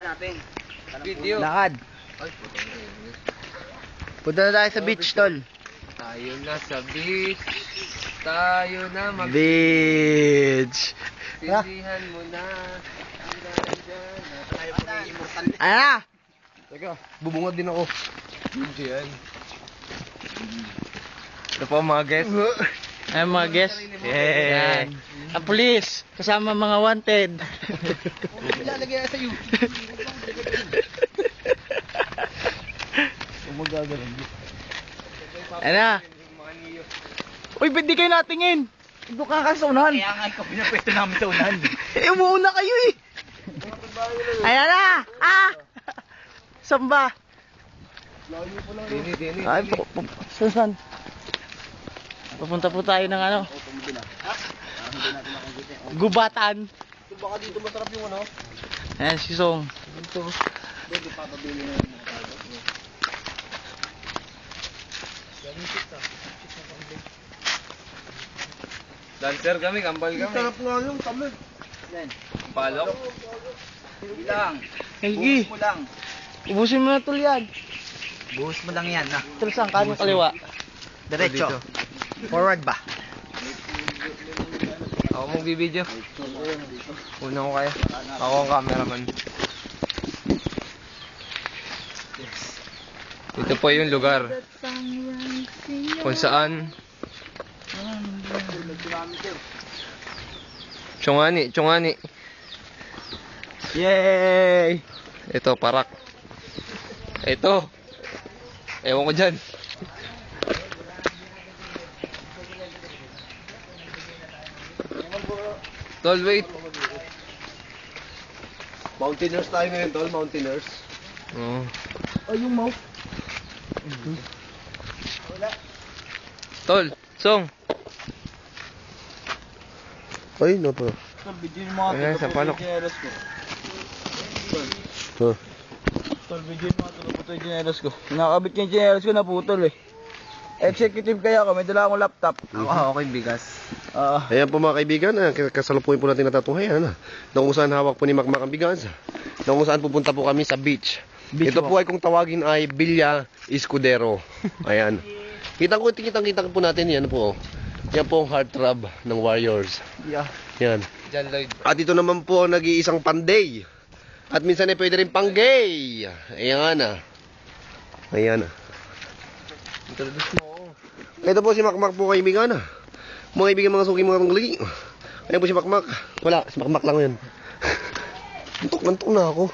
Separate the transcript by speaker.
Speaker 1: natin?
Speaker 2: Video.
Speaker 3: Lakad.
Speaker 2: Ay,
Speaker 3: Punta na tayo sa beach, tol.
Speaker 2: tayo na sa beach. Tayo na
Speaker 3: Beach.
Speaker 2: Pilihan mo na.
Speaker 1: Tayo po ni Immortal.
Speaker 3: Ayan na!
Speaker 2: Teka, bubungad din ako. Video yan. Ito po mga guests.
Speaker 3: Ayan mga guests. Yan. Ang pulis. Kasama mga wanted.
Speaker 1: Ilalagay na sa YouTube.
Speaker 3: Ayan na. Uy, ba't di kayo natingin? Doon ka kasi sa unahan.
Speaker 1: Kaya nga ikaw pinapwesto namin sa unahan.
Speaker 3: Eh, umuuna kayo eh. Ayan na! Ah! Samba?
Speaker 2: Dini.
Speaker 3: Ay, saan? Papunta po tayo ng ano? Gubatan.
Speaker 1: Baka dito masarap yung ano.
Speaker 3: Ayan si Song.
Speaker 1: Pwede papabili na yung mga tao.
Speaker 2: Dancer kami, kambal kami.
Speaker 1: Sarap nga yung kami. Yan.
Speaker 2: Palok.
Speaker 1: Ilang.
Speaker 3: Hindi.
Speaker 1: Buhos mo lang.
Speaker 3: Ubusin mo na tol yan.
Speaker 1: Buhos mo lang yan ha.
Speaker 3: Tol, saan kanin kaliwa?
Speaker 1: Diretso.
Speaker 2: Dito.
Speaker 1: Forward ba?
Speaker 2: Ako magbibideo. Una ko kaya. Ako ang cameraman. Ito po yung lugar kung saan Chongani.
Speaker 3: Yay!
Speaker 2: Ito, parak. Ito. Ewan ko dyan. Tol, wait.
Speaker 1: Mountaineers tayo ngayon tol, mountaineers.
Speaker 2: Oh.
Speaker 1: Ay, yung mount.
Speaker 2: Tol, Song.
Speaker 1: Ay, no po.
Speaker 3: Tol, video yung mga
Speaker 2: Ayan, sa palok.
Speaker 3: chinelas ko. Tol, video yung mga tuloy yung chinelas ko. Nakakabit yung chinelas ko, naputol eh. Executive kaya ako, may dala akong laptop.
Speaker 2: Ako yung bigas.
Speaker 1: Ayan po mga kaibigan, kasalukuyan po natin natatuhayan. Na kung saan hawak po ni Makmak ang bigas. Na kung saan pupunta po kami sa beach. Ito po ay kung tawagin ay Villa Escudero. Ayan. Kitang-kita po natin yan po. Yan po ang heartthrob ng Warriors.
Speaker 3: Yeah.
Speaker 1: Yan.
Speaker 2: John Lloyd.
Speaker 1: At ito naman po ang nag-iisang panday. At minsan ay pwede rin pang-gay. Ayan na. Ayan na.
Speaker 2: Introduce mo ako.
Speaker 1: Ito po si Makmak po kaibigan. Mga kaibigan, mga suki, mga panglagi. Ayan po si Makmak. Wala, si Makmak lang yun. Mantok na ako.